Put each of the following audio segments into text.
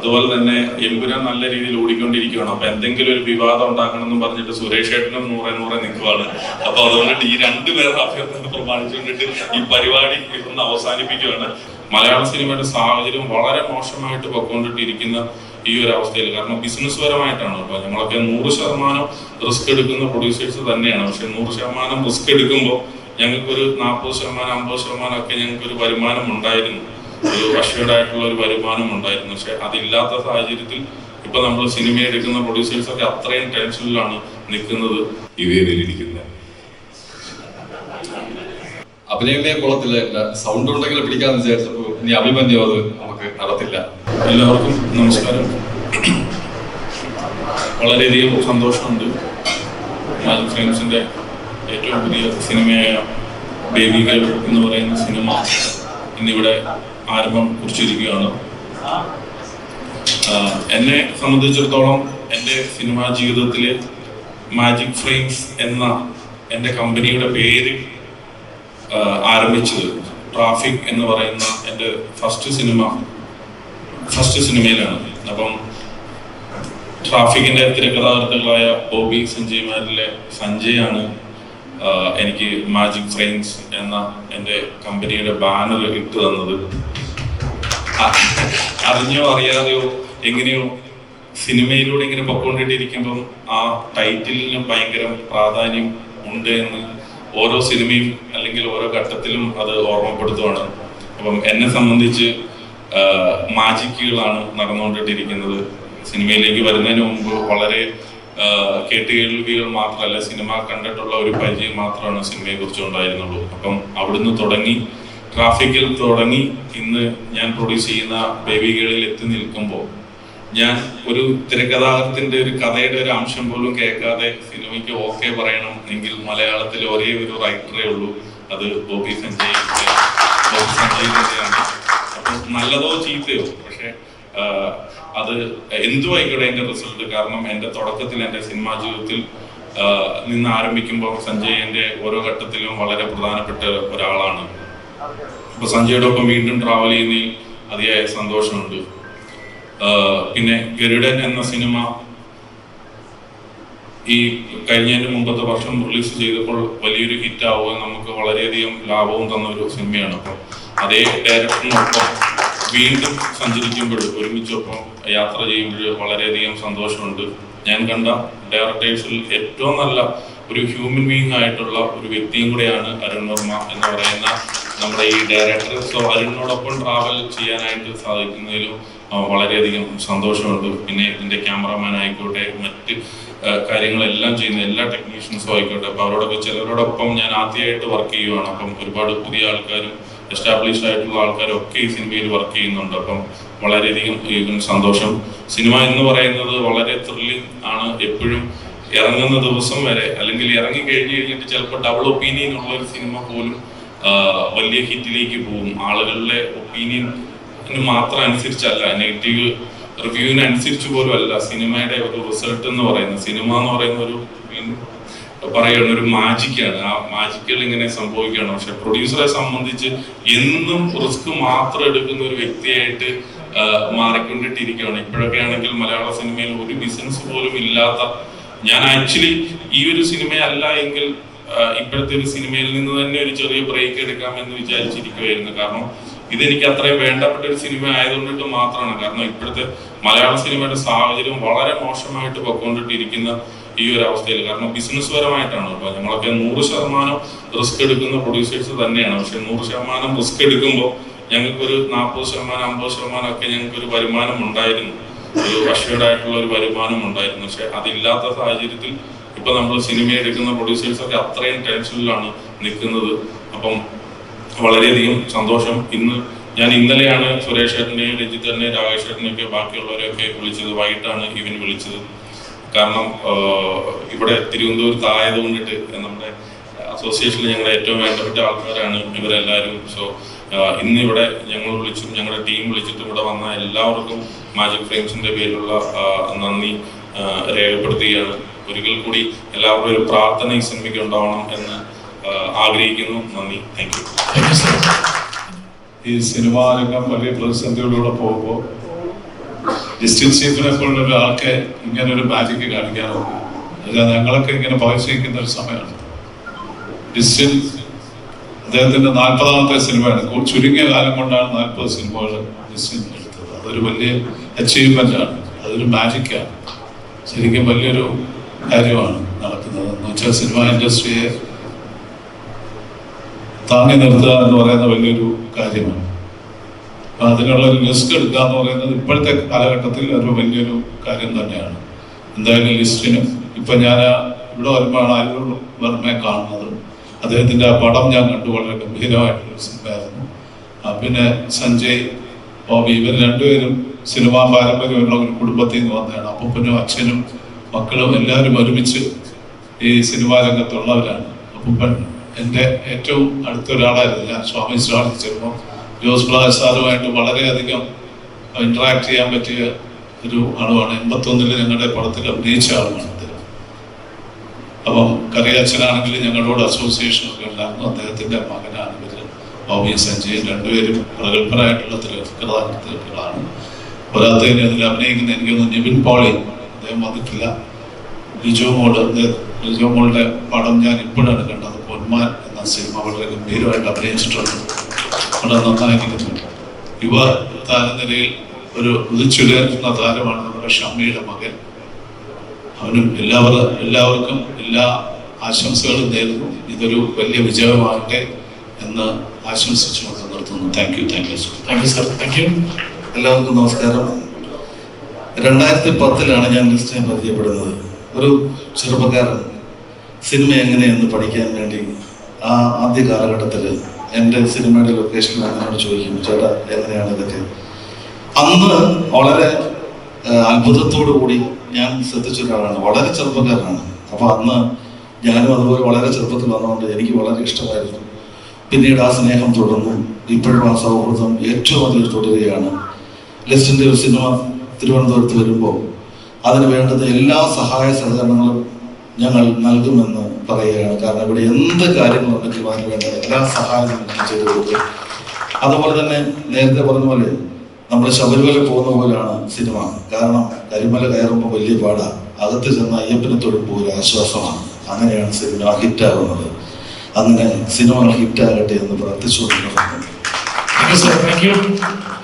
അതുപോലെ തന്നെ എമ്പുരാൻ നല്ല രീതിയിൽ ഓടിക്കൊണ്ടിരിക്കുകയാണ്. അപ്പൊ എന്തെങ്കിലും ഒരു വിവാദം ഉണ്ടാക്കണം എന്ന് പറഞ്ഞിട്ട് സുരേഷ് ഏട്ടനും നൂറെ നിൽക്കുവാണ്. അപ്പൊ അതുകൊണ്ടിട്ട് ഈ രണ്ടുപേർ അഭ്യർത്ഥന പ്രമാണിച്ചുകൊണ്ടിട്ട് ഈ പരിപാടി ഇന്ന് അവസാനിപ്പിക്കുകയാണ്. മലയാള സിനിമയുടെ സാഹചര്യം വളരെ മോശമായിട്ട് പൊക്കോണ്ടിട്ടിരിക്കുന്ന ഈ ഒരു അവസ്ഥയിൽ, കാരണം ബിസിനസ് പരമായിട്ടാണ്. അപ്പൊ ഞങ്ങളൊക്കെ 100% റിസ്ക് എടുക്കുന്ന പ്രൊഡ്യൂസേഴ്സ് തന്നെയാണ്. പക്ഷെ 100% റിസ്ക് എടുക്കുമ്പോൾ ഞങ്ങൾക്കൊരു 40% 50% ഒക്കെ ഞങ്ങൾക്കൊരു വരുമാനം ഉണ്ടായിരുന്നു, ഒരു അഷ്വേർഡ് ആയിട്ടുള്ള ഒരു വരുമാനം ഉണ്ടായിരുന്നു. പക്ഷെ അതില്ലാത്ത സാഹചര്യത്തിൽ ഇപ്പൊ നമ്മൾ സിനിമ എടുക്കുന്ന പ്രൊഡ്യൂസേഴ്സ് ഒക്കെ അത്രയും ടെൻഷനിലാണ് നിൽക്കുന്നത്. ഈ വേദിയിലിരിക്കുന്നത് അഭിനയമേ കുളത്തില്ല, സൗണ്ട് ഉണ്ടെങ്കിൽ പിടിക്കാന്ന് വിചാരിച്ചപ്പോ ഇനി അഭിമന്യം അത് നമുക്ക് നടത്തില്ല. എല്ലാവർക്കും നമസ്കാരം. വളരെയധികം സന്തോഷമുണ്ട്. മാജിക് ഫ്രെയിംസിന്റെ ഏറ്റവും പുതിയ സിനിമയായ ബേബികൾ എന്ന് പറയുന്ന സിനിമ ഇന്നിവിടെ ആരംഭം കുറിച്ചിരിക്കുകയാണ്. എന്നെ സംബന്ധിച്ചിടത്തോളം എൻ്റെ സിനിമാ ജീവിതത്തിൽ മാജിക് ഫ്രെയിംസ് എന്ന എൻ്റെ കമ്പനിയുടെ പേര് ആരംഭിച്ചത് ട്രാഫിക് എന്ന് പറയുന്ന എൻ്റെ ഫസ്റ്റ് സിനിമയിലാണ്. അപ്പം ട്രാഫിക്കിന്റെ തിരക്കഥാകൃത്തുക്കളായ ബോബി സഞ്ജയ്മാരിലെ സഞ്ജയാണ് എനിക്ക് മാജിക് ഫ്രെയിംസ് എന്ന എൻ്റെ കമ്പനിയുടെ ബാനർ ഇട്ട് തന്നത്. അറിഞ്ഞോ അറിയാതെയോ എങ്ങനെയോ സിനിമയിലൂടെ ഇങ്ങനെ പൊക്കോണ്ടിട്ടിരിക്കുമ്പം ആ ടൈറ്റിലിന് ഭയങ്കര പ്രാധാന്യം ഉണ്ട് എന്ന് ഓരോ സിനിമയും അല്ലെങ്കിൽ ഓരോ ഘട്ടത്തിലും അത് ഓർമ്മപ്പെടുത്തുവാണ്. അപ്പം എന്നെ സംബന്ധിച്ച് മാജിക്കുകളാണ് നടന്നുകൊണ്ടിട്ടിരിക്കുന്നത്. സിനിമയിലേക്ക് വരുന്നതിന് മുമ്പ് വളരെ കേട്ടുകേൾവികൾ മാത്രമല്ല, സിനിമ കണ്ടിട്ടുള്ള ഒരു പരിചയം മാത്രമാണ് സിനിമയെ കുറിച്ച് ഉണ്ടായിരുന്നുള്ളൂ. അപ്പം അവിടുന്ന് തുടങ്ങി ട്രാഫിക്കിൽ തുടങ്ങി ഇന്ന് ഞാൻ പ്രൊഡ്യൂസ് ചെയ്യുന്ന ബേബി ഗേളിൽ എത്തി നിൽക്കുമ്പോൾ ഞാൻ ഒരു തിരക്കഥാകൃത്തിന്റെ ഒരു കഥയുടെ ഒരു അംശം പോലും കേൾക്കാതെ സിനിമയ്ക്ക് ഓക്കെ പറയണം എങ്കിൽ മലയാളത്തിൽ ഒരേ ഒരു റൈറ്ററേ ഉള്ളൂ, അത് ബോബി സഞ്ജയ് തന്നെയാണ്. അപ്പം നല്ലതോ ചീത്തയോ, പക്ഷെ അത് എന്തുമായിക്കോട്ടെ എൻ്റെ റിസൾട്ട്. കാരണം എൻ്റെ തുടക്കത്തിൽ എൻ്റെ സിനിമാ ജീവിതത്തിൽ നിന്ന് ആരംഭിക്കുമ്പോൾ സഞ്ജയ് എൻ്റെ ഓരോ ഘട്ടത്തിലും വളരെ പ്രധാനപ്പെട്ട ഒരാളാണ്. അപ്പൊ സഞ്ജയുടെ ഒപ്പം വീണ്ടും ട്രാവൽ ചെയ്യുന്നതിൽ അതിയായ സന്തോഷമുണ്ട്. പിന്നെ ഗരുഡൻ എന്ന സിനിമ ഈ കഴിഞ്ഞതിന്റെ മുമ്പത്തെ വർഷം റിലീസ് ചെയ്തപ്പോൾ വലിയൊരു ഹിറ്റ് ആവുക, നമുക്ക് വളരെയധികം ലാഭവും തന്ന ഒരു സിനിമയാണ്. അപ്പം അതേ ഡയറക്ടറിനൊപ്പം വീണ്ടും സഞ്ചരിക്കുമ്പോൾ ഒരുമിച്ചൊപ്പം യാത്ര ചെയ്യുമ്പോൾ വളരെയധികം സന്തോഷമുണ്ട്. ഞാൻ കണ്ട ഡയറക്ടേഴ്സിൽ ഏറ്റവും നല്ല ഒരു ഹ്യൂമൻ ബീയിങ് ആയിട്ടുള്ള ഒരു വ്യക്തിയും കൂടെയാണ് അരുൺ വർമ്മ എന്ന് പറയുന്ന നമ്മുടെ ഈ ഡയറക്ടർ. സോ അരുണിനോടൊപ്പം ട്രാവൽ ചെയ്യാനായിട്ട് സാധിക്കുന്നതിലും വളരെയധികം സന്തോഷമുണ്ട്. പിന്നെ ഇതിന്റെ ക്യാമറമാൻ ആയിക്കോട്ടെ, മറ്റ് കാര്യങ്ങളെല്ലാം ചെയ്യുന്ന എല്ലാ ടെക്നീഷ്യൻസും ആയിക്കോട്ടെ, അപ്പൊ അവരോടൊക്കെ ചിലരോടൊപ്പം ഞാൻ ആദ്യമായിട്ട് വർക്ക് ചെയ്യുവാണ്. അപ്പം ഒരുപാട് പുതിയ ആൾക്കാരും എസ്റ്റാബ്ലിഷ്ഡ് ആയിട്ടുള്ള ആൾക്കാരും ഒക്കെ ഈ സിനിമയിൽ വർക്ക് ചെയ്യുന്നുണ്ട്. അപ്പം വളരെയധികം സന്തോഷം. സിനിമ എന്ന് പറയുന്നത് വളരെ ത്രില്ലിംഗ് ആണ്. എപ്പോഴും ഇറങ്ങുന്ന ദിവസം വരെ അല്ലെങ്കിൽ ഇറങ്ങി കഴിഞ്ഞിട്ട് ചിലപ്പോൾ ഡബിൾ ഒപ്പീനിയൻ ഉള്ള ഒരു സിനിമ പോലും വലിയ ഹിറ്റിലേക്ക് പോകും. ആളുകളുടെ ഒപ്പീനിയന് മാത്രം അനുസരിച്ചല്ല, നെഗറ്റീവ് റിവ്യൂവിന് അനുസരിച്ച് പോലും അല്ല സിനിമയുടെ ഒരു റിസൾട്ട് എന്ന് പറയുന്നത്. സിനിമ എന്ന് പറയുന്ന ഒരു പറയുന്ന ഒരു മാജിക്കാണ്. ആ മാജിക്കുകൾ ഇങ്ങനെ സംഭവിക്കുകയാണ്. പക്ഷെ പ്രൊഡ്യൂസറെ സംബന്ധിച്ച് എന്നും റിസ്ക് മാത്രം എടുക്കുന്ന ഒരു വ്യക്തിയായിട്ട് മാറിക്കൊണ്ടിട്ടിരിക്കുകയാണ്. ഇപ്പോഴൊക്കെ ആണെങ്കിൽ മലയാള സിനിമയിൽ ഒരു ബിസിനസ് പോലും ഇല്ലാത്ത ഞാൻ ആക്ച്വലി ഈ ഒരു സിനിമയല്ല എങ്കിൽ ഇപ്പോഴത്തെ ഒരു സിനിമയിൽ നിന്ന് തന്നെ ഒരു ചെറിയ ബ്രേക്ക് എടുക്കാമെന്ന് വിചാരിച്ചിരിക്കുകയായിരുന്നു. കാരണം ഇതെനിക്ക് അത്രയും വേണ്ടപ്പെട്ട ഒരു സിനിമ ആയതുകൊണ്ടിട്ട് മാത്രമാണ്. കാരണം ഇപ്പോഴത്തെ മലയാള സിനിമയുടെ സാഹചര്യം വളരെ മോശമായിട്ട് പൊക്കോണ്ടിട്ടിരിക്കുന്ന ഈ ഒരു അവസ്ഥയിൽ, കാരണം ബിസിനസ് പരമായിട്ടാണ്. അപ്പൊ ഞങ്ങളൊക്കെ 100% റിസ്ക് എടുക്കുന്ന പ്രൊഡ്യൂസേഴ്സ് തന്നെയാണ്. പക്ഷെ 100% റിസ്ക് എടുക്കുമ്പോൾ ഞങ്ങൾക്കൊരു 40% 50% ഒക്കെ ഞങ്ങൾക്കൊരു വരുമാനം ഉണ്ടായിരുന്നു, ഒരു അഷ്വേർഡ് ആയിട്ടുള്ള ഒരു വരുമാനം ഉണ്ടായിരുന്നു. പക്ഷെ അതില്ലാത്ത സാഹചര്യത്തിൽ ഇപ്പൊ നമ്മൾ സിനിമ എടുക്കുന്ന പ്രൊഡ്യൂസേഴ്സ് ഒക്കെ അത്രയും ടെൻഷനിലാണ് നിൽക്കുന്നത്. അപ്പം വളരെയധികം സന്തോഷം. ഞാൻ ഇന്നലെയാണ് സുരേഷ് ഏട്ടനെയും രഞ്ജിത്തേട്ടനെയും രാകേഷ് ഏട്ടനെയൊക്കെ ബാക്കിയുള്ളവരെയൊക്കെ വിളിച്ചത്. വൈകിട്ടാണ് ഇവന് വിളിച്ചത്. കാരണം ഇവിടെ തിരുവനന്തപുരത്ത് ആയതുകൊണ്ടിട്ട് നമ്മുടെ അസോസിയേഷനിൽ ഞങ്ങളുടെ ഏറ്റവും വേണ്ടപ്പെട്ട ആൾക്കാരാണ് ഇവരെല്ലാവരും. സോ ഇന്നിവിടെ ഞങ്ങൾ വിളിച്ചും ഞങ്ങളുടെ ടീം വിളിച്ചിട്ട് ഇവിടെ വന്ന എല്ലാവർക്കും മാജിക് ഫ്രെയിംസിന്റെ പേരിലുള്ള നന്ദി രേഖപ്പെടുത്തുകയാണ്. ഒരിക്കൽ കൂടി എല്ലാവരും ഒരു പ്രാർത്ഥന ഈ സിനിമയ്ക്ക് ഉണ്ടാവണം എന്ന് ആഗ്രഹിക്കുന്നു. നന്ദി. Thank you. ഈ സിനിമാ രംഗം വലിയ പ്രതിസന്ധികളിലൂടെ പോകുമ്പോൾ ഡിസ്ട്രിക്ട് ചീഫിനെ പോലുള്ള ഒരാൾക്ക് ഇങ്ങനെ ഒരു മാജിക്ക് കാണിക്കാനോ അല്ല, ഞങ്ങളൊക്കെ ഇങ്ങനെ പകച്ചിരിക്കുന്ന ഒരു സമയമാണ്. ഡിസ്ട്രിക്ട് അദ്ദേഹത്തിന്റെ 40ാമത്തെ സിനിമയാണ്. ചുരുങ്ങിയ കാലം കൊണ്ടാണ് 40 സിനിമകൾ ഡിസ്ട്രിക്ട് എടുത്തത്. അതൊരു വലിയ അച്ചീവ്മെന്റ് ആണ്, അതൊരു മാജിക്കാണ്. ശരിക്കും വലിയൊരു കാര്യമാണ് നടക്കുന്നത്. എന്ന് വെച്ചാൽ സിനിമ ഇൻഡസ്ട്രിയെ താങ്ങി നിർത്തുക എന്ന് പറയുന്ന വലിയൊരു കാര്യമാണ്. അപ്പം അതിനുള്ള ഒരു റിസ്ക് എടുക്കുക എന്ന് പറയുന്നത് ഇപ്പോഴത്തെ കാലഘട്ടത്തിൽ ഒരു വലിയൊരു കാര്യം തന്നെയാണ്. എന്തായാലും ലിസ്റ്റിനും ഇപ്പം ഞാൻ ഇവിടെ വരുമ്പോഴാണ് അരൂർ വർമ്മയെ കാണുന്നത്. അദ്ദേഹത്തിൻ്റെ ആ പടം ഞാൻ കണ്ടു, വളരെ ഗംഭീരമായിട്ടുള്ള സിനിമയായിരുന്നു. പിന്നെ സഞ്ജയ് ബോബി, ഇവർ രണ്ടുപേരും സിനിമാ പാരമ്പര്യമുള്ള ഒരു കുടുംബത്തിൽ നിന്ന് വന്നതാണ്. അപ്പൂപ്പനും അച്ഛനും മക്കളും എല്ലാവരും ഒരുമിച്ച് ഈ സിനിമാ രംഗത്തുള്ളവരാണ്. അപ്പൂപ്പൻ എൻ്റെ ഏറ്റവും അടുത്തൊരാളായിരുന്നു. ഞാൻ സ്വാമി സ്റ്റാളിൽ ചെല്ലുമ്പോൾ ജോസ് പ്രകാശ് സാറുമായിട്ട് വളരെയധികം ഇൻട്രാക്ട് ചെയ്യാൻ പറ്റിയ ഒരു ആളുമാണ്. 81-ൽ ഞങ്ങളുടെ പടത്തിൽ അഭിനയിച്ച ആളുമാണ് അദ്ദേഹം. അപ്പം കറിയാച്ചനാണെങ്കിലും ഞങ്ങളോട് അസോസിയേഷനൊക്കെ ഉണ്ടായിരുന്നു. അദ്ദേഹത്തിൻ്റെ മകനാണ് ഇവർ, ബോബി സഞ്ജയ്. രണ്ടുപേരും പ്രഗത്ഭരായിട്ടുള്ള തിരക്കഥാകൃത്തുക്കളാണ്. പോരാത്തതിന് അതിൽ അഭിനയിക്കുന്ന എനിക്കൊന്ന് നിവിൻ പോളി, അദ്ദേഹം വന്നിട്ടില്ല. ലിജോ മോളുടെ പടം ഞാൻ ഇപ്പോഴാണ് കണ്ടത്. പൊന്മാൻ എന്ന സിനിമ വളരെ ഗംഭീരമായിട്ട് അഭിനയിച്ചിട്ടുണ്ട്, വളരെ നന്നായിരിക്കുന്നുണ്ട്. യുവ താരനിരയിൽ ഒരു ഉദിച്ചുയർന്ന താരമാണ് നമ്മുടെ ഷമ്മിയുടെ മകൻ. അവനും എല്ലാവർക്കും എല്ലാ ആശംസകളും നേരുന്നു. ഇതൊരു വലിയ വിജയമാകട്ടെ എന്ന് ആശംസിച്ചുകൊണ്ട് നിർത്തുന്നു. Thank you sir. Thank you. എല്ലാവർക്കും നമസ്കാരം. 2010-ലാണ് ഞാൻ ലിസ്റ്റിനെ പരിചയപ്പെടുന്നത്. ഒരു ചെറുപ്പക്കാരൻ സിനിമ എങ്ങനെയെന്ന് പഠിക്കാൻ വേണ്ടി ആ ആദ്യ കാലഘട്ടത്തിൽ എൻ്റെ സിനിമയുടെ ലൊക്കേഷൻ എന്നോട് ചോദിക്കും, ചേട്ടാ എങ്ങനെയാണ് ഇതൊക്കെ. അന്ന് വളരെ അത്ഭുതത്തോടു കൂടി ഞാൻ ശ്രദ്ധിച്ച ഒരാളാണ്, വളരെ ചെറുപ്പക്കാരനാണ്. അപ്പോൾ അന്ന് ഞാനും അതുപോലെ വളരെ ചെറുപ്പത്തിൽ വന്നതുകൊണ്ട് എനിക്ക് വളരെ ഇഷ്ടമായിരുന്നു. പിന്നീട് ആ സ്നേഹം തുടർന്നു. ഇപ്പോഴും ആ സൗഹൃദം ഏറ്റവും അധികം തുടരുകയാണ്. ലിസ്റ്റിൻ്റെ ഒരു സിനിമ തിരുവനന്തപുരത്ത് വരുമ്പോൾ അതിന് വേണ്ടുന്ന എല്ലാ സഹായ സഹകരണങ്ങളും ഞങ്ങൾ നൽകുമെന്ന് പറയുകയാണ്. കാരണം ഇവിടെ എന്ത് കാര്യങ്ങളുണ്ടെങ്കിലും അതിന് വേണ്ട എല്ലാ സഹായങ്ങളും ഞങ്ങൾ ചെയ്തു കൊടുക്കും. അതുപോലെ തന്നെ നേരത്തെ പറഞ്ഞ പോലെ നമ്മൾ ശബരിമല പോകുന്ന പോലെയാണ് സിനിമ. കാരണം കരിമല കയറുമ്പോൾ വലിയ പാടാണ്, അകത്ത് ചെന്ന് അയ്യപ്പനെ തൊടുമ്പോൾ ഒരു ആശ്വാസമാണ്. അങ്ങനെയാണ് സിനിമ ഹിറ്റാകുന്നത്. അങ്ങനെ സിനിമകൾ ഹിറ്റാകട്ടെ എന്ന് പ്രാർത്ഥിച്ചുകൊണ്ടിരിക്കുന്നു.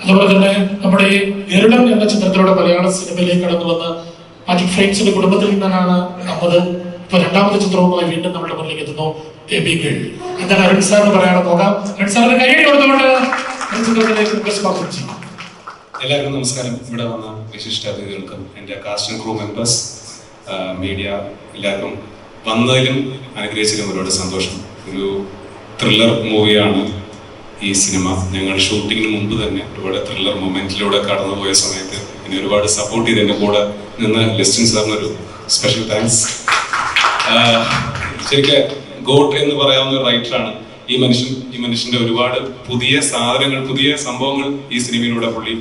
അതുപോലെ തന്നെ നമ്മുടെ ഈ ഗരുഡൻ എന്ന ചിത്രത്തിലൂടെ മലയാള സിനിമയിലേക്ക് കടന്നു വന്ന മാജിക് ഫ്രെയിംസിന്റെ കുടുംബത്തിൽ നിന്നാണ് നമ്മൾ ഇപ്പൊ 2ാമത്തെ ചിത്രവുമായി വീണ്ടും നമ്മുടെ മുന്നിലേക്ക് എത്തുന്നു. Baby girl. എന്താണ് അരുൺ സാറിന് പറയാതെ നോക്കാം. അരുൺ സാറിന് കൈയടി കൊടുത്തുകൊണ്ട് ചിത്രത്തിലേക്ക് സ്വാഗതം ചെയ്യും. എല്ലാവർക്കും നമസ്കാരം. ഇവിടെ വന്ന വിശിഷ്ട അതിഥികൾക്കും എൻ്റെ cast and crew members, media, എല്ലാവർക്കും വന്നതിലും അനുഗ്രഹിച്ചതിലും ഒരുപാട് സന്തോഷം. ഒരു ത്രില്ലർ മൂവിയാണ് ഈ സിനിമ. ഞങ്ങൾ ഷൂട്ടിങ്ങിന് മുമ്പ് തന്നെ ഒരുപാട് ത്രില്ലർ മൊമെന്റിലൂടെ കടന്നുപോയ സമയത്ത് എന്നെ ഒരുപാട് സപ്പോർട്ട് ചെയ്ത് എൻ്റെ കൂടെ നിന്ന് ലിസ്റ്റിൻ സാറിനൊരു സ്പെഷ്യൽ താങ്ക്സ്. ശരിക്കും ഗോട്ട് എന്ന് പറയാവുന്ന ഒരു റൈറ്ററാണ് ഈ മനുഷ്യന്റെ ഒരുപാട് പുതിയ സാധനങ്ങൾ, പുതിയ സംഭവങ്ങൾ ഈ സിനിമയിലൂടെ പുള്ളി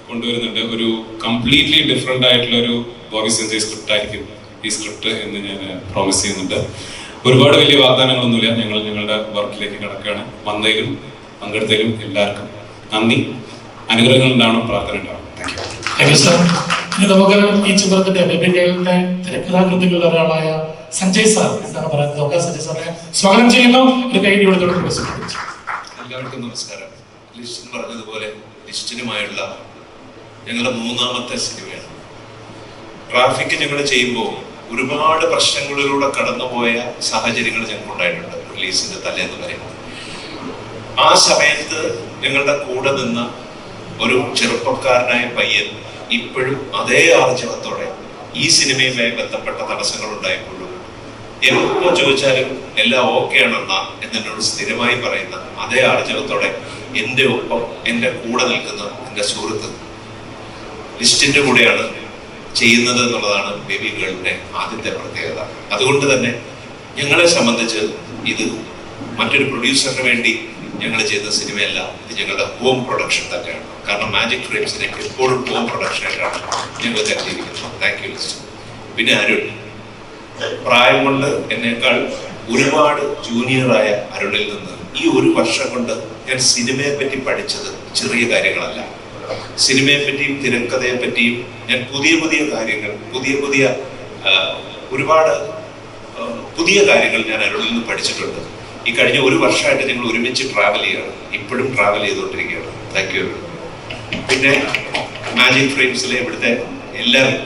കൊണ്ടുവരുന്നുണ്ട്. ഒരു കംപ്ലീറ്റ്ലി ഡിഫറെന്റ് ആയിട്ടുള്ള ഒരു ബോബി സഞ്ജയ് സ്ക്രിപ്റ്റ് ആയിരിക്കും ഈ സ്ക്രിപ്റ്റ് എന്ന് ഞാൻ പ്രോമിസ് ചെയ്യുന്നുണ്ട്. ഒരുപാട് വലിയ വാഗ്ദാനങ്ങളൊന്നുമില്ല. ഞങ്ങളുടെ വർക്കിലേക്ക് കിടക്കുകയാണ്. വന്നതിലും പങ്കെടുത്തതിലും എല്ലാവർക്കും നന്ദി. അനുഗ്രഹങ്ങൾ ഉണ്ടാവണം, പ്രാർത്ഥന ഉണ്ടാവണം. Thank you sir. ഇനി നമുക്ക് ഈ ചിത്രത്തിന്റെ ബേബികളുടെ തിരക്കഥാകൃത്തുക്കളിൽ ഒരാളായ സഞ്ജയ് സാർ എന്താണ് പറയുന്നത് നോക്കാം. സഞ്ജയ് സാറിനെ സ്വാഗതം ചെയ്യുന്നു. ഒരു കൈ കൊടുത്തോട് എല്ലാവർക്കും നമസ്കാരം. ലിസ്റ്റിൻ പറഞ്ഞതുപോലെ ലിസ്റ്റിനുമായുള്ള ഞങ്ങളുടെ 3ാമത്തെ സിനിമയാണ്. ട്രാഫിക് ഞങ്ങൾ ചെയ്യുമ്പോൾ ഒരുപാട് പ്രശ്നങ്ങളിലൂടെ കടന്നുപോയ സാഹചര്യങ്ങൾ ഞങ്ങൾക്കുണ്ടായിട്ടുണ്ട്. റിലീസിന്റെ തലേന്ന് വരെ ആ സമയത്ത് ഞങ്ങളുടെ കൂടെ നിന്ന ഒരു ചെറുപ്പക്കാരനായ പയ്യൻ ഇപ്പോഴും അതേ ആർജവത്തോടെ ഈ സിനിമയുമായി ബന്ധപ്പെട്ട തടസ്സങ്ങൾ ഉണ്ടായപ്പോഴും എപ്പോ ചോദിച്ചാലും എല്ലാം ഓക്കെ ആണെന്നാ എന്നോട് സ്ഥിരമായി പറയുന്ന അതേ ആർജവത്തോടെ എൻ്റെ ഒപ്പം എൻ്റെ കൂടെ നിൽക്കുന്ന എൻ്റെ സുഹൃത്ത് ലിസ്റ്റിന്റെ കൂടെയാണ് ചെയ്യുന്നത് എന്നുള്ളതാണ് ബേബി ഗേളിന്റെ ആദ്യത്തെ പ്രത്യേകത. അതുകൊണ്ട് തന്നെ ഞങ്ങളെ സംബന്ധിച്ച് ഇത് മറ്റൊരു പ്രൊഡ്യൂസറിന് വേണ്ടി ഞങ്ങൾ ചെയ്ത സിനിമയല്ല, ഇത് ഞങ്ങളുടെ ഹോം പ്രൊഡക്ഷൻ തന്നെയാണ്. കാരണം മാജിക് ഫ്രെയിംസിനെ എപ്പോഴും ഹോം പ്രൊഡക്ഷനായിട്ടാണ് ഞങ്ങൾ കരുതിയിരിക്കുന്നത്. Thank you list. പിന്നെ അരുൺ, പ്രായം കൊണ്ട് എന്നേക്കാൾ ഒരുപാട് ജൂനിയറായ അരുണിൽ നിന്ന് ഈ 1 വർഷം കൊണ്ട് ഞാൻ സിനിമയെ പറ്റി പഠിച്ചത് ചെറിയ കാര്യങ്ങളല്ല. സിനിമയെ പറ്റിയും തിരക്കഥയെ പറ്റിയും ഞാൻ പുതിയ പുതിയ കാര്യങ്ങൾ ഒരുപാട് പുതിയ കാര്യങ്ങൾ ഞാൻ അരുണിൽ നിന്ന് പഠിച്ചിട്ടുണ്ട്. ഈ കഴിഞ്ഞ ഒരു വർഷമായിട്ട് ഞങ്ങൾ ഒരുമിച്ച് ട്രാവൽ ചെയ്യുകയാണ്, ഇപ്പോഴും ട്രാവൽ ചെയ്തുകൊണ്ടിരിക്കുകയാണ്. Thank you. പിന്നെ മാജിക് ഫ്രെയിംസിലെ ഇവിടുത്തെ എല്ലാവരും,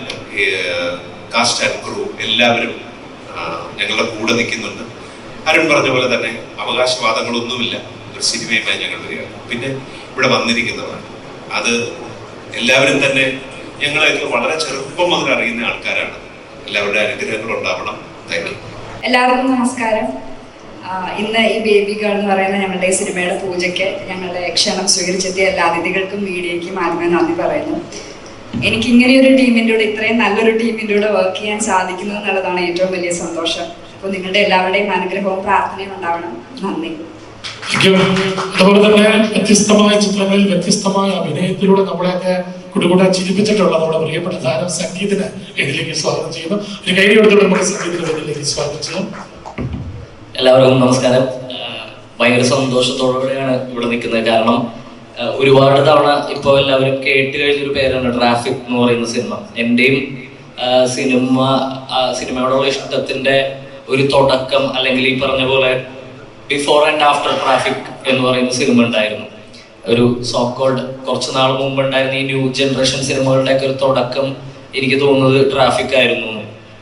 കാസ്റ്റ് ആൻഡ് ക്രൂ എല്ലാവരും ഞങ്ങളുടെ കൂടെ നിൽക്കുന്നുണ്ട്. അരുൺ പറഞ്ഞ പോലെ തന്നെ അവകാശവാദങ്ങളൊന്നുമില്ല, ഒരു സിനിമയുമായി ഞങ്ങൾ വരികയാണ്. പിന്നെ ഇവിടെ വന്നിരിക്കുന്നതാണ്, അത് എല്ലാവരും തന്നെ ഞങ്ങളെയൊക്കെ വളരെ ചെറുപ്പം മുതൽ അറിയുന്ന ആൾക്കാരാണ്. എല്ലാവരുടെ അനുഗ്രഹങ്ങൾ ഉണ്ടാവണം. Thank you. എല്ലാവർക്കും നമസ്കാരം. ഇന്ന് ഈ ബേബി ഗേൾ എന്ന് പറയുന്ന ഞങ്ങളുടെ സിനിമയുടെ പൂജയ്ക്ക് ഞങ്ങളുടെ ക്ഷണം സ്വീകരിച്ചെത്തിയ എല്ലാ അതിഥികൾക്കും മീഡിയയ്ക്കും ആദ്യമേ നന്ദി പറയുന്നു. എനിക്ക് ഇങ്ങനെയൊരു ടീമിൻ്റെ കൂടെ, ഇത്രയും നല്ലൊരു ടീമിൻ്റെ കൂടെ വർക്ക് ചെയ്യാൻ സാധിക്കുന്നു എന്നുള്ളതാണ് ഏറ്റവും വലിയ സന്തോഷം. അപ്പോൾ നിങ്ങളുടെ എല്ലാവരുടെയും അനുഗ്രഹവും പ്രാർത്ഥനയും ഉണ്ടാവണം. നന്ദി. അതുപോലെ തന്നെ വ്യത്യസ്തമായ ചിത്രങ്ങളിൽ വ്യത്യസ്തമായ അഭിനയത്തിലൂടെ നമ്മളെയൊക്കെ കുടുകൂടെ ചിരിപ്പിച്ചിട്ടുള്ള നമ്മുടെ പ്രിയപ്പെട്ട താരം സംഗീതിനെ ഇതിലേക്ക് സ്വാഗതം ചെയ്യുന്നു. ഒരു കൈ കൊടുത്തുകൊണ്ട് നമുക്ക് സംഗീതിനെ ഇതിലേക്ക് സ്വാഗതം ചെയ്യാം. എല്ലാവർക്കും നമസ്കാരം. ഭയങ്കര സന്തോഷത്തോടെയാണ് ഇവിടെ നിൽക്കുന്നത്. കാരണം ഒരുപാട് തവണ ഇപ്പോൾ എല്ലാവരും കേട്ട് കഴിഞ്ഞൊരു പേരാണ് ട്രാഫിക് എന്ന് പറയുന്ന സിനിമ. എൻ്റെയും സിനിമയോടുള്ള ഇഷ്ടത്തിൻ്റെ ഒരു തുടക്കം, അല്ലെങ്കിൽ ഈ പറഞ്ഞ പോലെ ബിഫോർ ആൻഡ് ആഫ്റ്റർ ട്രാഫിക് എന്ന് പറയുന്ന സിനിമ ഉണ്ടായിരുന്നു. ഒരു സോക്കോൾഡ് കുറച്ച് നാൾ മുമ്പ് ഉണ്ടായിരുന്ന ഈ ന്യൂ ജനറേഷൻ സിനിമകളുടെയൊക്കെ ഒരു തുടക്കം എനിക്ക് തോന്നുന്നത് ട്രാഫിക് ആയിരുന്നു.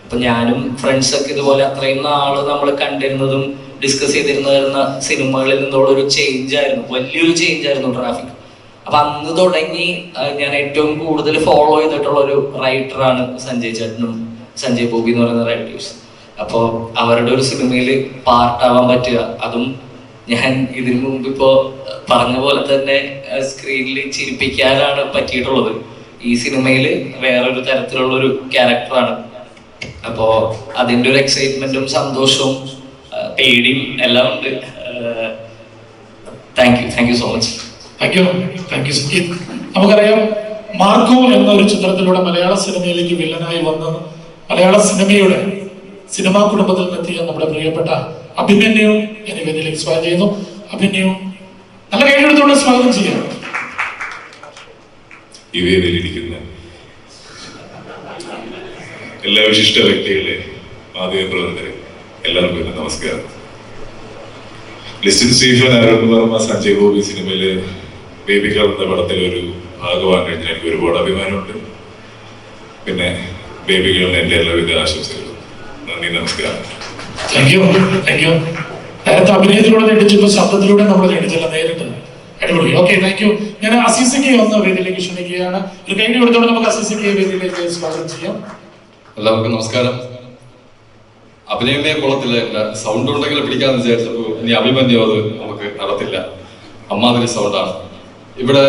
അപ്പൊ ഞാനും ഫ്രണ്ട്സൊക്കെ ഇതുപോലെ അത്രയും നാള് നമ്മൾ കണ്ടിരുന്നതും ഡിസ്കസ് ചെയ്തിരുന്ന സിനിമകളിൽ നിന്നുള്ള ഒരു ചേഞ്ച് ആയിരുന്നു, വലിയൊരു ചേഞ്ച് ആയിരുന്നു ട്രാഫിക്. അപ്പൊ അന്ന് തുടങ്ങി ഞാൻ ഏറ്റവും കൂടുതൽ ഫോളോ ചെയ്തിട്ടുള്ള ഒരു റൈറ്ററാണ് സഞ്ജയ് ചേട്ടനും സഞ്ജയ് ബോബി എന്ന് പറയുന്ന റൈറ്റേഴ്സ്. അപ്പോൾ അവരുടെ ഒരു സിനിമയിൽ പാർട്ടാവാൻ പറ്റുക, അതും ഞാൻ ഇതിനു മുമ്പ് ഇപ്പോൾ പറഞ്ഞ പോലെ തന്നെ സ്ക്രീനിൽ ചിരിപ്പിക്കാനാണ് പറ്റിയിട്ടുള്ളത്. ഈ സിനിമയിൽ വേറൊരു തരത്തിലുള്ളൊരു ക്യാരക്ടറാണ്. അപ്പോൾ അതിൻ്റെ ഒരു എക്സൈറ്റ്മെന്റും സന്തോഷവും പേടിയും എല്ലാം ഉണ്ട്. Thank you so much. Thank you Sangeeth. നമുക്കറിയാം, മാർക്കോ എന്ന ഒരു ചിത്രത്തിലൂടെ മലയാള സിനിമയിലേക്ക് വില്ലനായി വന്ന് മലയാള സിനിമാ കുടുംബത്തിൽ നിന്നെത്തിയ നമ്മുടെ പ്രിയപ്പെട്ട അഭിമന്യു എന്നെ വേദിയിലേക്ക് സ്വാഗതം ചെയ്യുന്നു. അഭിമന്യു, നല്ല കൈയെടുത്തോടെ സ്വാഗതം ചെയ്യാം. ഈ വേദിയിലിരിക്കുന്ന എല്ലാ വിശിഷ്ട വ്യക്തികളെ, മാധ്യമപ്രവർത്തകരെ, എല്ലാവർക്കും എന്റെ നമസ്കാരം. ലിസ്റ്റിൻ സ്റ്റീഫൻ, അരുൺ വർമ്മ, സഞ്ജയ് ബോബി സിനിമയില് ബേബി ഗേൾ എന്ന പടത്തിൽ ഒരു ഭാഗമാകാൻ കഴിഞ്ഞാൽ എനിക്ക് ഒരുപാട് അഭിമാനമുണ്ട്. പിന്നെ ബേബി ഗേളിന് എൻ്റെ എല്ലാവിധ ആശംസകളും. നന്ദി, നമസ്കാരം. Thank you. നേരത്തെ അഭിനയത്തിലൂടെ നേടിച്ചപ്പോൾ ശബ്ദത്തിലൂടെ നമ്മൾ നേടിച്ചില്ല, നേരിട്ട്. അടിപൊളി. Okay, thank U. ഞാൻ അസീസയ്ക്ക് ഒന്ന് വേദിയിലേക്ക് ക്ഷണിക്കുകയാണ്. ഒരു കൈ കൊടുത്തോടെ നമുക്ക് അസീസയ്ക്ക് വേദിയിലേക്ക് സ്വാഗതം ചെയ്യാം. എല്ലാവർക്കും നമസ്കാരം. അഭിനയമേ കൊള്ളത്തില്ല, സൗണ്ട് ഉണ്ടെങ്കിൽ പിടിക്കാന്ന് വിചാരിച്ചപ്പോൾ ഇനി അഭിമന്യം അത് നമുക്ക് നടത്തില്ല. അമ്മാതിരി സൗണ്ടാണ്. ഇവിടെ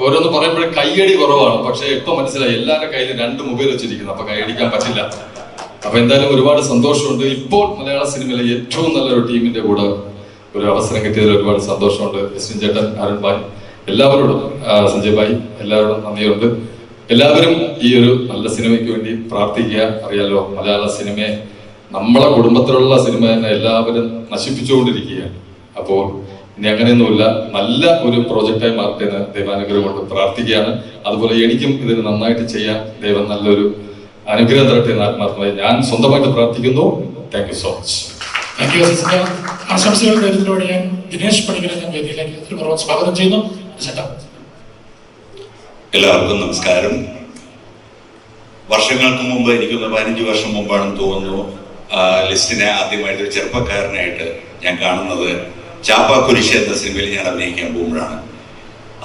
ഓരോന്ന് പറയുമ്പോഴേ കൈയടി കുറവാണ്, പക്ഷെ ഇപ്പൊ മനസ്സിലായി എല്ലാവരുടെ കയ്യിൽ 2 മൊബൈൽ വെച്ചിരിക്കുന്നു, അപ്പൊ കൈയടിക്കാൻ പറ്റില്ല. അപ്പൊ എന്തായാലും ഒരുപാട് സന്തോഷമുണ്ട്. ഇപ്പോൾ മലയാള സിനിമയിലെ ഏറ്റവും നല്ലൊരു ടീമിന്റെ കൂടെ ഒരു അവസരം കിട്ടിയതിൽ ഒരുപാട് സന്തോഷമുണ്ട്. ലിസ്റ്റിൻ ചേട്ടൻ, അരുൺ ഭായ്, എല്ലാവരോടും, സഞ്ജയ് ഭായ്, എല്ലാവരോടും നന്ദിയുണ്ട്. എല്ലാവരും ഈ ഒരു നല്ല സിനിമയ്ക്ക് വേണ്ടി പ്രാർത്ഥിക്കുക. അറിയാലോ, മലയാള സിനിമയെ, നമ്മളെ കുടുംബത്തിലുള്ള സിനിമ തന്നെ എല്ലാവരും നശിപ്പിച്ചുകൊണ്ടിരിക്കുകയാണ്. അപ്പോൾ ഇനി അങ്ങനെയൊന്നുമില്ല, നല്ല ഒരു പ്രോജക്റ്റായി മാറട്ടെ എന്ന് ദൈവാനുഗ്രഹം കൊണ്ട് പ്രാർത്ഥിക്കുകയാണ്. അതുപോലെ എനിക്കും ഇതിന് നന്നായിട്ട് ചെയ്യാൻ ദൈവം നല്ലൊരു അനുഗ്രഹം തരട്ടെ എന്ന് ആത്മാർത്ഥമായി ഞാൻ സ്വന്തമായിട്ട് പ്രാർത്ഥിക്കുന്നു. Thank you so much. Thank U. ആശംസകൾ നേരുന്നതിലൂടെ ഞാൻ ദിനേശ് പണിക്കരെ ഞാൻ വേദിയിലേക്ക് സ്വാഗതം ചെയ്യുന്നു. എല്ലാവർക്കും നമസ്കാരം. വർഷങ്ങൾക്ക് മുമ്പ്, എനിക്കൊന്ന് 15 വർഷം മുമ്പാണെന്ന് തോന്നുന്നു, ലിസ്റ്റിനെ ആദ്യമായിട്ട് ഒരു ചെറുപ്പക്കാരനായിട്ട് ഞാൻ കാണുന്നത് ചാപ്പാക്കുരിശ് എന്ന സിനിമയിൽ ഞാൻ അഭിനയിക്കാൻ പോകുമ്പോഴാണ്.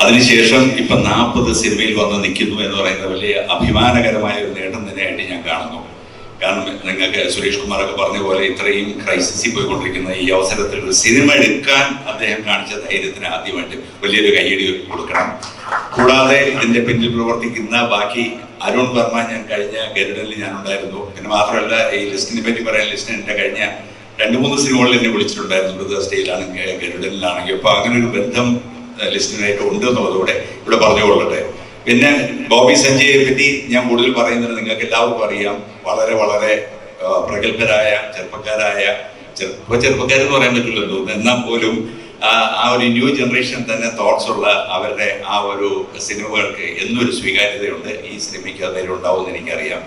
അതിനുശേഷം ഇപ്പൊ 40 സിനിമയിൽ വന്ന് നിൽക്കുന്നു എന്ന് പറയുന്ന വലിയ അഭിമാനകരമായ ഒരു നേട്ടം തന്നെയായിട്ട് ഞാൻ കാണുന്നു. കാരണം നിങ്ങൾക്ക് സുരേഷ് കുമാറൊക്കെ പറഞ്ഞ പോലെ ഇത്രയും ക്രൈസിസിൽ പോയിക്കൊണ്ടിരിക്കുന്ന ഈ അവസരത്തിൽ ഒരു സിനിമ എടുക്കാൻ അദ്ദേഹം കാണിച്ച ധൈര്യത്തിന് ആദ്യമായിട്ട് വലിയൊരു കയ്യടി കൊടുക്കണം. കൂടാതെ ഇതിന്റെ പിന്നിൽ പ്രവർത്തിക്കുന്ന ബാക്കി അരുൺ വർമ്മ, ഞാൻ കഴിഞ്ഞ ഗരുഡനിൽ ഞാൻ ഉണ്ടായിരുന്നു. പിന്നെ മാത്രമല്ല, ഈ ലിസ്റ്റിനെ പറ്റി പറയാൻ, ലിസ്റ്റിന് എൻ്റെ കഴിഞ്ഞ 2-3 സിനിമകളിൽ എന്നെ വിളിച്ചിട്ടുണ്ടായിരുന്നു. ബ്രദേഴ്സ്ഡേയിലാണെങ്കിൽ ഗരുഡനിലാണെങ്കിൽ. അപ്പൊ അങ്ങനെ ഒരു ബന്ധം ലിസ്റ്റിനായിട്ട് ഉണ്ട് എന്നുള്ളതോടെ ഇവിടെ പറഞ്ഞുകൊള്ളട്ടെ. പിന്നെ ബോബി സഞ്ജയെ പറ്റി ഞാൻ കൂടുതൽ പറയുന്നത് നിങ്ങൾക്ക് എല്ലാവർക്കും അറിയാം. വളരെ വളരെ പ്രഗത്ഭരായ ചെറുപ്പക്കാരെന്ന് പറയാൻ പറ്റില്ലല്ലോ, എന്നാൽ പോലും ആ ഒരു ന്യൂ ജനറേഷൻ തന്നെ തോട്ട്സ് ഉള്ള അവരുടെ ആ ഒരു സിനിമകൾക്ക് എന്നൊരു സ്വീകാര്യതയുണ്ട്. ഈ സിനിമയ്ക്ക് അതിൽ ഉണ്ടാവുമെന്ന് എനിക്കറിയാം.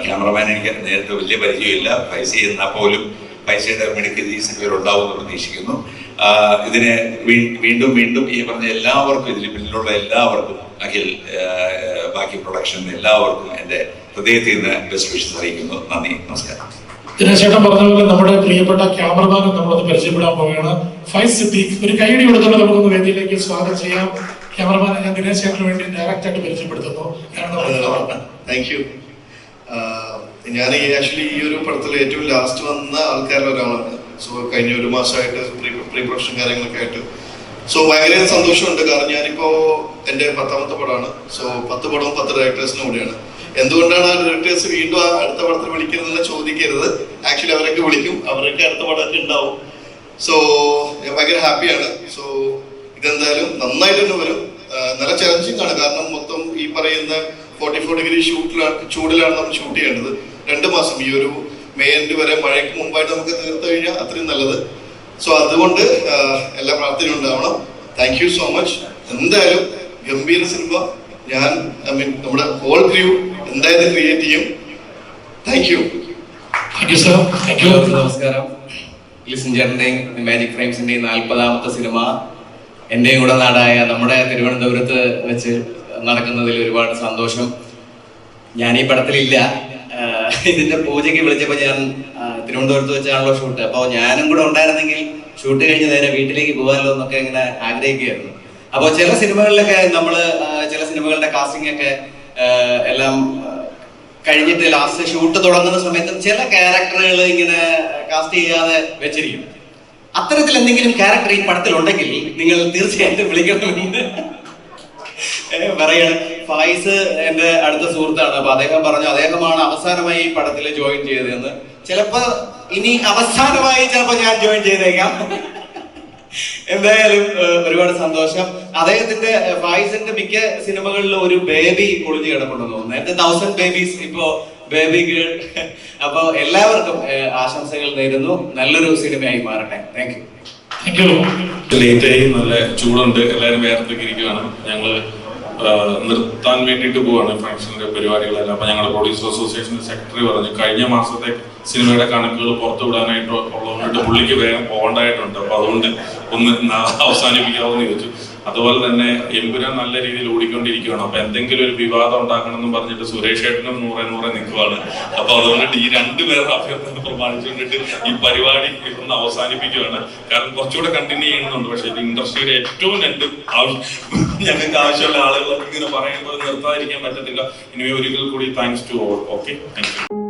ക്യാമറമാൻ എനിക്ക് നേരത്തെ വലിയ പരിചയമില്ല, പൈസ എന്നാൽ പോലും പൈസയുടെ മിടുക്ക് ഈ സിനിമയിൽ ഉണ്ടാവുമെന്ന് പ്രതീക്ഷിക്കുന്നു. ഇതിനെ വീണ്ടും വീണ്ടും ഈ പറഞ്ഞ എല്ലാവർക്കും, ഇതിൽ പിന്നിലുള്ള എല്ലാവർക്കും, അഖിൽ, ബാക്കി പ്രൊഡക്ഷൻ എല്ലാവർക്കും എൻ്റെ ഹൃദയത്തിൽ നിന്ന് ബെസ്റ്റ് വിഷസ് അറിയിക്കുന്നു. നന്ദി, നമസ്കാരം. ദിനേശേട്ടൻ പറഞ്ഞ പോലെ നമ്മുടെ പ്രിയപ്പെട്ട ക്യാമറമാനും നമ്മളൊന്ന് പരിചയപ്പെടാൻ പോവുകയാണ്. ഫൈസ് സിദ്ദീഖ്, ഒരു കൈയടി കൊടുത്തുകൊണ്ട് നമുക്കൊന്ന് വേദിയിലേക്ക് സ്വാഗതം ചെയ്യാം. ക്യാമറമാനെ ഞാൻ ദിനേശേട്ടന് വേണ്ടി ഡയറക്റ്റ് ആയിട്ട് പരിചയപ്പെടുത്തുന്നു. Thank you. ഞാൻ ആക്ച്വലി ഈ ഒരു പടത്തിൽ ഏറ്റവും ലാസ്റ്റ് വന്ന ആൾക്കാരിൽ ഒരാളാണ്. സോ കഴിഞ്ഞ ഒരു മാസമായിട്ട് പ്രീ പ്രൊഡക്ഷൻ കാര്യങ്ങളൊക്കെ ആയിട്ട് ഭയങ്കര സന്തോഷമുണ്ട്. കാരണം ഞാനിപ്പോ എൻ്റെ 10ാമത്തെ പടമാണ്. 10 പടവും 10 ഡയറക്ടേഴ്സിനും കൂടിയാണ്. എന്തുകൊണ്ടാണ് ആ ഡയറക്ടേഴ്സ് വീണ്ടും അടുത്ത പടത്തിൽ വിളിക്കരുതെന്ന് ചോദിക്കരുത്. ആക്ച്വലി അവരൊക്കെ വിളിക്കും, അവരൊക്കെ അടുത്ത പടമൊക്കെ ഉണ്ടാവും. ഞാൻ ഭയങ്കര ഹാപ്പിയാണ്. ഇതെന്തായാലും നന്നായിട്ട് തന്നെ വരും. നല്ല ചലഞ്ചിങ് ആണ്. കാരണം മൊത്തം ഈ പറയുന്ന 44 ഡിഗ്രി ചൂടിലാണ് നമ്മൾ ഷൂട്ട് ചെയ്യേണ്ടത്. 2 മാസം, ഈ ഒരു മെയ് എൻഡ് വരെ മഴയ്ക്ക് മുമ്പായിട്ട് നമുക്ക് തീർത്തു കഴിഞ്ഞാൽ അത്രയും നല്ലത്. അതുകൊണ്ട് എല്ലാ പ്രാർത്ഥനയും ഉണ്ടാവണം. Thank you so much. എന്തായാലും ഗംഭീര സിനിമ. നമ്മുടെ ഹോൾ ക്രൂ എന്തായാലും ക്രിയേറ്റ് ചെയ്യും. Thank you. നമസ്കാരം. ലിസൺ ചേട്ടൻ്റെയും മാജിക് ഫ്രെയിംസിൻ്റെയും 40ാമത്തെ സിനിമ എൻ്റെയും കൂടെ നാടായ നമ്മുടെ തിരുവനന്തപുരത്ത് വെച്ച് നടക്കുന്നതിൽ ഒരുപാട് സന്തോഷം. ഞാൻ ഈ പടത്തിലില്ല. ഇതിന്റെ പൂജയ്ക്ക് വിളിച്ചപ്പോൾ ഞാൻ തിരുവനന്തപുരത്ത് വെച്ചാണല്ലോ ഷൂട്ട്. അപ്പോൾ ഞാനും കൂടെ ഉണ്ടായിരുന്നെങ്കിൽ ഷൂട്ട് കഴിഞ്ഞ് നേരെ വീട്ടിലേക്ക് പോകാമല്ലോ എന്നൊക്കെ ഇങ്ങനെ ആഗ്രഹിക്കുകയായിരുന്നു. അപ്പോൾ ചില സിനിമകളിലൊക്കെ ചില സിനിമകളുടെ കാസ്റ്റിംഗ് ഒക്കെ എല്ലാം കഴിഞ്ഞിട്ട് ലാസ്റ്റ് ഷൂട്ട് തുടങ്ങുന്ന സമയത്ത് ചില ക്യാരക്ടറുകൾ ഇങ്ങനെ കാസ്റ്റ് ചെയ്യാതെ വെച്ചിരിക്കും. അത്തരത്തിൽ എന്തെങ്കിലും ക്യാരക്ടർ ഈ പടത്തിലുണ്ടെങ്കിൽ നിങ്ങൾ തീർച്ചയായിട്ടും വിളിക്കണമെന്ന് പറയാണ്. ഫായിസ് എൻ്റെ അടുത്ത സുഹൃത്താണ്. അപ്പൊ അദ്ദേഹം പറഞ്ഞു അദ്ദേഹമാണ് അവസാനമായി ഈ പടത്തിൽ ജോയിൻ ചെയ്തതെന്ന്. ചിലപ്പോ ഇനി അവസാനമായി ചിലപ്പോ ഞാൻ ജോയിൻ ചെയ്തേക്കാം. എന്തായാലും ഒരുപാട് സന്തോഷം. അദ്ദേഹത്തിന്റെ ഫായിസിന്റെ മിക്ക സിനിമകളിലും ഒരു ബേബി ഒളിഞ്ഞു കിടപ്പുണ്ടെന്ന് തോന്നുന്നു. നേരത്തെ 1000 ബേബീസ്, ഇപ്പോ ബേബി ഗേൾ. അപ്പൊ എല്ലാവർക്കും ആശംസകൾ നേരുന്നു. നല്ലൊരു സിനിമയായി മാറട്ടെ. Thank you. ലേറ്റായി, നല്ല ചൂടുണ്ട്, എല്ലാവരും വേർത്തൊക്കെ ഇരിക്കുകയാണ്. ഞങ്ങള് നിർത്താൻ വേണ്ടിയിട്ട് പോവാണ് ഫംഗ്ഷന്റെ പരിപാടികളെല്ലാം. അപ്പൊ ഞങ്ങളുടെ പ്രൊഡ്യൂസർ അസോസിയേഷന്റെ സെക്രട്ടറി പറഞ്ഞു കഴിഞ്ഞ മാസത്തെ സിനിമയുടെ കണക്കുകൾ പുറത്തു വിടാനായിട്ട് ഉള്ളതുകൊണ്ട് പുള്ളിക്ക് വേഗം പോകേണ്ടതായിട്ടുണ്ട്. അപ്പൊ അതുകൊണ്ട് ഒന്ന് അവസാനിപ്പിക്കാമെന്ന് ചോദിച്ചു. അതുപോലെ തന്നെ എമ്പുരാൻ നല്ല രീതിയിൽ ഓടിക്കൊണ്ടിരിക്കുകയാണ്. അപ്പൊ എന്തെങ്കിലും ഒരു വിവാദം ഉണ്ടാക്കണം എന്ന് പറഞ്ഞിട്ട് സുരേഷ് ഏട്ടനും 100 നിൽക്കുവാണ്. അപ്പൊ അതുകൊണ്ടിട്ട് ഈ 2 പേരുടെ അഭ്യർത്ഥന പ്രമാണിച്ചുകൊണ്ടിട്ട് ഈ പരിപാടി ഒന്ന് അവസാനിപ്പിക്കുകയാണ്. കാരണം കുറച്ചുകൂടെ കണ്ടിന്യൂ ചെയ്യുന്നുണ്ട്. പക്ഷെ ഇത് ഇൻഡസ്ട്രിയുടെ ഏറ്റവും ഞങ്ങൾക്ക് ആവശ്യമുള്ള ആളുകളൊക്കെ ഇങ്ങനെ പറയുമ്പോൾ നിർത്താതിരിക്കാൻ പറ്റത്തില്ല. ഇനി ഒരിക്കൽ കൂടി thanks to all. Okay, thank U.